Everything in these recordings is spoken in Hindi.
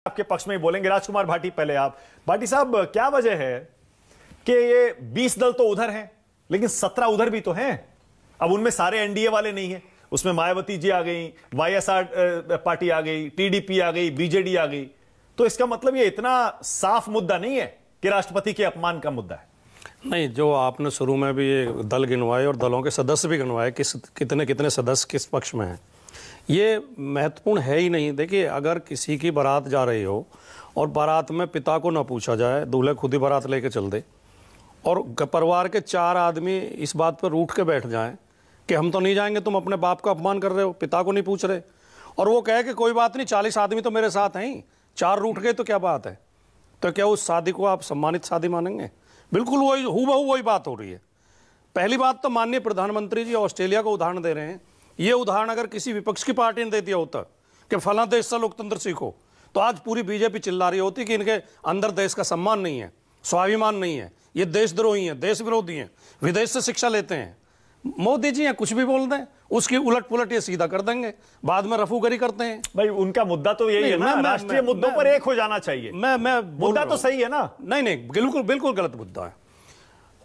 आपके पक्ष में ही बोलेंगे। राजकुमार भाटी, पहले आप। भाटी साहब, क्या वजह है कि ये 20 दल तो उधर हैं लेकिन 17 उधर भी तो हैं? अब उनमें सारे एनडीए वाले नहीं हैं, उसमें मायावती जी आ गई, वाईएसआर पार्टी आ गई, टीडीपी आ गई, बीजेडी आ गई। तो इसका मतलब ये इतना साफ मुद्दा नहीं है कि राष्ट्रपति के अपमान का मुद्दा है। नहीं, जो आपने शुरू में भी ये दल गिनवाए और दलों के सदस्य भी गिनवाए, कितने कितने सदस्य किस पक्ष में हैं, ये महत्वपूर्ण है ही नहीं। देखिए, अगर किसी की बारात जा रही हो और बारात में पिता को ना पूछा जाए, दूल्हे खुद ही बारात लेके चल दे, और परिवार के 4 आदमी इस बात पर रूठ के बैठ जाएं कि हम तो नहीं जाएंगे, तुम अपने बाप का अपमान कर रहे हो, पिता को नहीं पूछ रहे, और वो कहे कि कोई बात नहीं, 40 आदमी तो मेरे साथ हैं ही, 4 रूठ गए तो क्या बात है, तो क्या उस शादी को आप सम्मानित शादी मानेंगे? बिल्कुल वही हूबहू वही बात हो रही है। पहली बात तो माननीय प्रधानमंत्री जी ऑस्ट्रेलिया को उदाहरण दे रहे हैं। ये उदाहरण अगर किसी विपक्ष की पार्टी ने दे दिया होता कि फला देश से लोकतंत्र सीखो, तो आज पूरी बीजेपी चिल्ला रही होती कि इनके अंदर देश का सम्मान नहीं है, स्वाभिमान नहीं है, ये देशद्रोही हैं, देश विरोधी हैं, विदेश से शिक्षा लेते हैं। मोदी जी कुछ भी बोल दें, उसकी उलट पुलट ये सीधा कर देंगे, बाद में रफूगरी करते हैं। भाई, उनका मुद्दा तो यही है ना, राष्ट्रीय मुद्दों पर एक हो जाना चाहिए। मुद्दा तो सही है ना? नहीं, बिल्कुल बिल्कुल गलत मुद्दा है।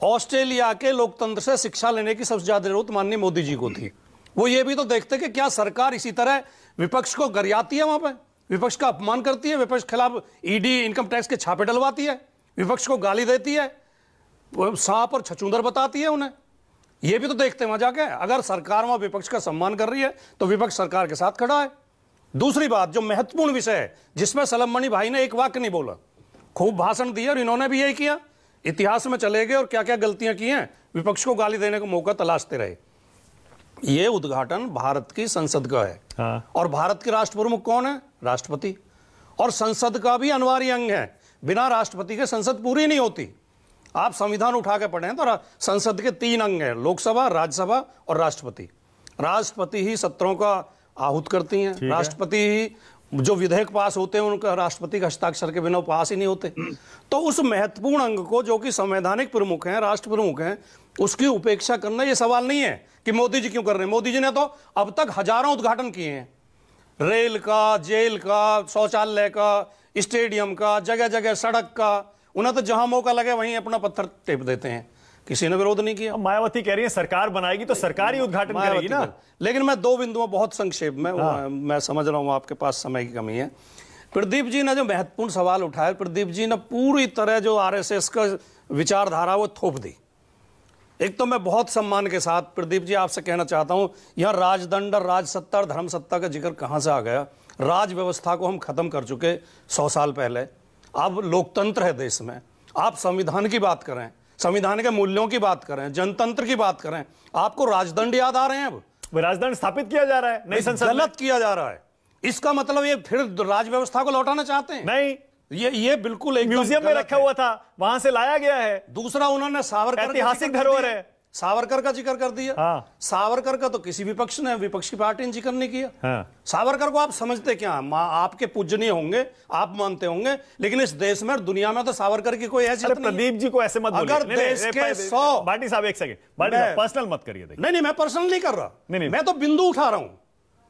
ऑस्ट्रेलिया के लोकतंत्र से शिक्षा लेने की सबसे ज्यादा जरूरत माननीय मोदी जी को थी। वो ये भी तो देखते कि क्या सरकार इसी तरह विपक्ष को गरियाती है, वहां पे विपक्ष का अपमान करती है, विपक्ष के खिलाफ ईडी इनकम टैक्स के छापे डलवाती है, विपक्ष को गाली देती है, सांप और छछूंदर बताती है उन्हें। ये भी तो देखते वहां जाके। अगर सरकार वहां विपक्ष का सम्मान कर रही है तो विपक्ष सरकार के साथ खड़ा है। दूसरी बात, जो महत्वपूर्ण विषय है जिसमें सलम मणि भाई ने एक वाक्य नहीं बोला, खूब भाषण दिया और इन्होंने भी यही किया, इतिहास में चले गए और क्या क्या गलतियां की हैं, विपक्ष को गाली देने का मौका तलाशते रहे। ये उद्घाटन भारत की संसद का है। हाँ। और भारत के राष्ट्र प्रमुख कौन है? राष्ट्रपति। और संसद का भी अनिवार्य अंग है, बिना राष्ट्रपति के संसद पूरी नहीं होती। आप संविधान उठा के पढ़ें तो संसद के 3 अंग हैं, लोकसभा, राज्यसभा और राष्ट्रपति। राष्ट्रपति ही सत्रों का आहूत करती हैं, राष्ट्रपति ही जो विधेयक पास होते हैं उनका राष्ट्रपति का हस्ताक्षर के बिना पास ही नहीं होते। तो उस महत्वपूर्ण अंग को, जो कि संवैधानिक प्रमुख हैं, राष्ट्र प्रमुख हैं, उसकी उपेक्षा करना ये सवाल नहीं है कि मोदी जी क्यों कर रहे हैं। मोदी जी ने तो अब तक हजारों उद्घाटन किए हैं, रेल का, जेल का, शौचालय का, स्टेडियम का, जगह जगह सड़क का। उन्हें तो जहां मौका लगे वहीं अपना पत्थर टेप देते हैं, किसी ने विरोध नहीं किया। मायावती कह रही है सरकार बनाएगी तो सरकार ही उद्घाटन करेगी ना। लेकिन मैं 2 बिंदुओं बहुत संक्षेप में, मैं समझ रहा हूं आपके पास समय की कमी है। प्रदीप जी ने जो महत्वपूर्ण सवाल उठाया, प्रदीप जी ने पूरी तरह जो आरएसएस का विचारधारा वो थोप दी। एक तो मैं बहुत सम्मान के साथ प्रदीप जी आपसे कहना चाहता हूं, यहां राजदंड, राजसत्ता और धर्म सत्ता का जिक्र कहां से आ गया? राज व्यवस्था को हम खत्म कर चुके 100 साल पहले। अब लोकतंत्र है देश में, आप संविधान की बात करें, संविधान के मूल्यों की बात करें, जनतंत्र की बात करें, आपको राजदंड याद आ रहे हैं? अब राजदंड स्थापित किया जा रहा है, नई संसद गलत किया जा रहा है। इसका मतलब ये फिर राज व्यवस्था को लौटाना चाहते हैं? नहीं, ये बिल्कुल एक म्यूजियम में रखा हुआ था, वहां से लाया गया है। दूसरा, उन्होंने सावरकर, ऐतिहासिक धरोहर है, सावरकर का जिक्र कर दिया। हाँ। सावरकर का तो किसी विपक्ष ने, विपक्ष की पार्टी ने जिक्र नहीं किया। हाँ। सावरकर को आप समझते क्या? आपके पूजनीय होंगे, आप मानते होंगे, लेकिन इस देश में और दुनिया में तो सावरकर की कोई हैसियत नहीं। प्रदीप जी को ऐसे मत बोलिए। अगर देश के 100 भाटी साहब, एक सेकंड, भाटी साहब पर्सनल मत करिए। नहीं, मैं पर्सनल नहीं कर रहा, नहीं, मैं तो बिंदु उठा रहा हूं।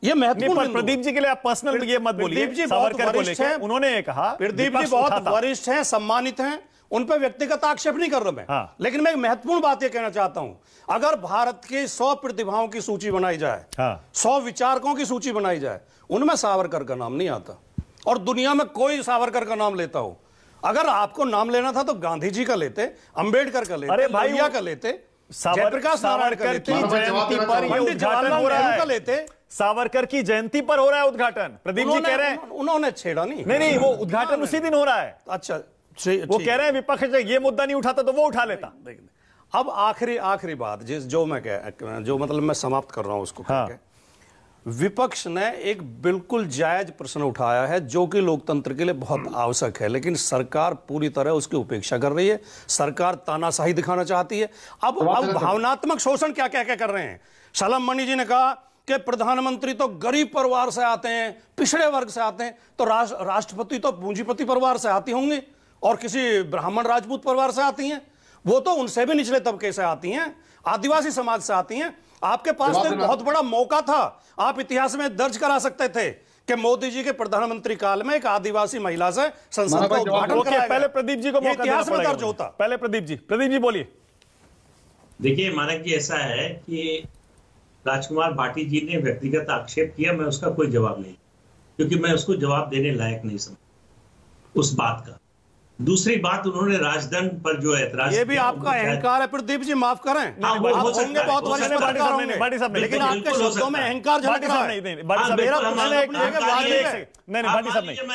ये महत्वपूर्ण प्रदीप जी के लिए आप पर्सनल ये मत बोलिए। प्रदीप जी बहुत वरिष्ठ हैं, उन्होंने कहा प्रदीप जी बहुत वरिष्ठ हैं, सम्मानित हैं, उन पर व्यक्तिगत आक्षेप नहीं कर रहा मैं। हाँ। लेकिन मैं एक महत्वपूर्ण बात यह कहना चाहता हूं, अगर भारत की 100 प्रतिभाओं की सूची बनाई जाए, 100 विचारकों की सूची बनाई जाए, उनमें सावरकर का नाम नहीं आता, और दुनिया में कोई सावरकर का नाम लेता हो। अगर आपको नाम लेना था तो गांधी जी का लेते, अंबेडकर का लेते, लोहिया का लेते, जयप्रकाश नारायण का लेते, पंडित जवाहरलाल नेहरू का लेते। सावरकर की जयंती पर हो रहा है उद्घाटन। प्रदीप जी कह रहे हैं उन्होंने छेड़ा नहीं। नहीं, वो उद्घाटन उसी दिन हो रहा है। अच्छा, वो कह रहे हैं विपक्ष ये मुद्दा नहीं उठाता तो वो उठा लेता। अब आखिरी बात जो मैं समाप्त कर रहा हूं उसको। हाँ। विपक्ष ने एक बिल्कुल जायज प्रश्न उठाया है जो कि लोकतंत्र के लिए बहुत आवश्यक है, लेकिन सरकार पूरी तरह उसकी उपेक्षा कर रही है। सरकार तानाशाही दिखाना चाहती है। अब भावनात्मक शोषण क्या क्या क्या कर रहे हैं। सलम मणि जी ने कहा कि प्रधानमंत्री तो गरीब परिवार से आते हैं, पिछड़े वर्ग से आते हैं, तो राष्ट्रपति तो पूंजीपति परिवार से आती होंगी और किसी ब्राह्मण राजपूत परिवार से आती हैं। वो तो उनसे भी निचले तबके से आती हैं, आदिवासी समाज से आती हैं। आपके पास तो एक बहुत बड़ा मौका था, आप इतिहास में दर्ज करा सकते थे कि मोदी जी के प्रधानमंत्री काल में एक आदिवासी महिला से संसद का उद्घाटन कराया गया। पहले प्रदीप जी को मौका देना इतिहास में दर्ज होता। पहले प्रदीप जी बोलिए। देखिए मानक जी, ऐसा है कि राजकुमार भाटी जी ने व्यक्तिगत आक्षेप किया, मैं उसका कोई जवाब नहीं, क्योंकि मैं उसको जवाब देने लायक नहीं समझ उस बात का। दूसरी बात, उन्होंने राजदंड पर जो ऐतराज, ये भी आपका अहंकार है प्रदीप जी, माफ करें। आप होंगे बहुत वरिष्ठ पत्रकार होंगे, लेकिन आपके शब्दों में अहंकार झलक रहा है।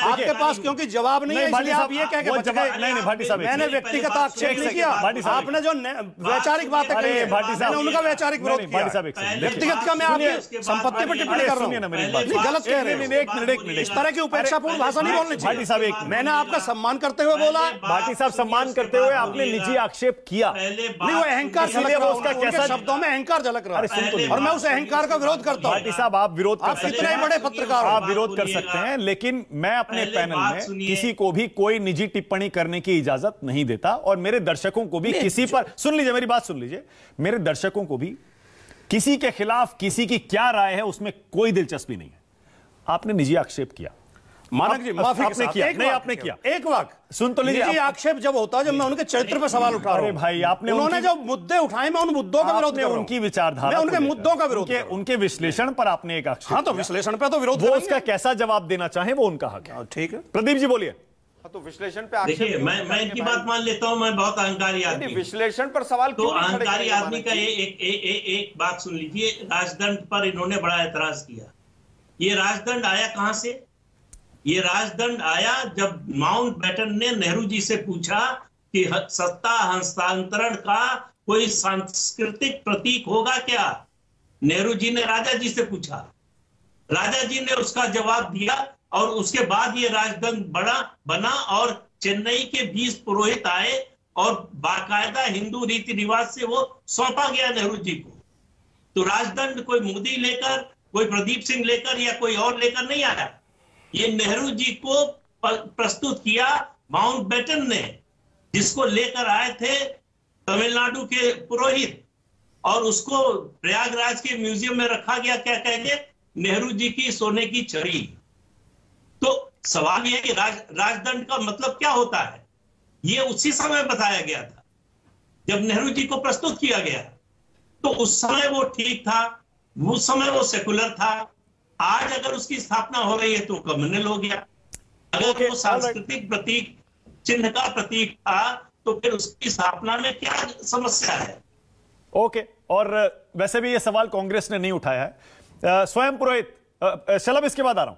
आपके पास क्योंकि जवाब नहीं है, इसलिए आप ये कह के बच गए। मैंने व्यक्तिगत आक्षेप नहीं किया, आपने जो वैचारिक बातें कही है मैंने उनका वैचारिक विरोध किया। व्यक्तिगत का मैं आपकी संपत्ति पर टिप्पणी कर रहा हूँ, गलत कह रहे हैं। इस तरह की उपेक्षापूर्ण भाषा नहीं बोलनी चाहिए। मैंने आपका सम्मान करते हुए, भाटी साहब सम्मान करते हुए आपने निजी आक्षेप किया, नहीं वो अहंकार झलक रहा है, उसका कैसा शब्दों में अहंकार झलक रहा है, और मैं उस अहंकार का विरोध करता हूं। भाटी साहब आप विरोध कर सकते हैं, बड़े पत्रकार आप विरोध कर सकते हैं, लेकिन मैं अपने पैनल में किसी को भी कोई निजी टिप्पणी करने की इजाजत नहीं देता, और मेरे दर्शकों को भी किसी पर, सुन लीजिए मेरी बात सुन लीजिए, मेरे दर्शकों को भी किसी के खिलाफ किसी की क्या राय है उसमें कोई दिलचस्पी नहीं है। आपने निजी आक्षेप किया, मानक जी माफी आपने किया, नहीं आपने किया, एक वाक्य सुन तो लीजिए। आक्षेप जब होता है जब मैं उनके चरित्र पर सवाल उठा रहा हूं। भाई आपने उन्होंने जो मुद्दे उठाए मैं उन मुद्दों का विरोध कर रहा हूं, उनकी विचारधारा, उनके मुद्दों का विरोध, उनके विश्लेषण पर आपने एक आक्षेप। हाँ तो विश्लेषण पे तो विरोध, वो उसका कैसा जवाब देना चाहे वो उनका हक है। ठीक है प्रदीप जी बोलिए। तो विश्लेषण पे देखिए मैं इनकी बात मान लेता हूं, मैं बहुत अहंकारी आदमी। विश्लेषण पर सवाल तो अहंकारी आदमी का एक बात सुन लीजिए। राजदंड पर इन्होंने बड़ा एतराज किया। ये राजदंड आया कहां से? ये राजदंड आया जब माउंटबेटन ने नेहरू जी से पूछा कि सत्ता हस्तांतरण का कोई सांस्कृतिक प्रतीक होगा क्या। नेहरू जी ने राजा जी से पूछा, राजा जी ने उसका जवाब दिया, और उसके बाद ये राजदंड बना और चेन्नई के 20 पुरोहित आए और बाकायदा हिंदू रीति रिवाज से वो सौंपा गया नेहरू जी को। तो राजदंड कोई मोदी लेकर, कोई प्रदीप सिंह लेकर या कोई और लेकर नहीं आया, ये नेहरू जी को प्रस्तुत किया माउंटबेटन ने, जिसको लेकर आए थे तमिलनाडु के पुरोहित, और उसको प्रयागराज के म्यूजियम में रखा गया क्या कह के, नेहरू जी की सोने की छड़ी। तो सवाल यह है कि राजदंड का मतलब क्या होता है। यह उसी समय बताया गया था जब नेहरू जी को प्रस्तुत किया गया, तो उस समय वो ठीक था, उस समय वो सेकुलर था। आज अगर उसकी स्थापना हो रही है तो कम्युनल हो गया। अगर वो सांस्कृतिक प्रतीक, चिन्ह का प्रतीक था, तो फिर उसकी स्थापना में क्या समस्या है? ओके, और वैसे भी ये सवाल कांग्रेस ने नहीं उठाया है। स्वयं पुरोहित, शलभ इसके बाद आ रहा हूं।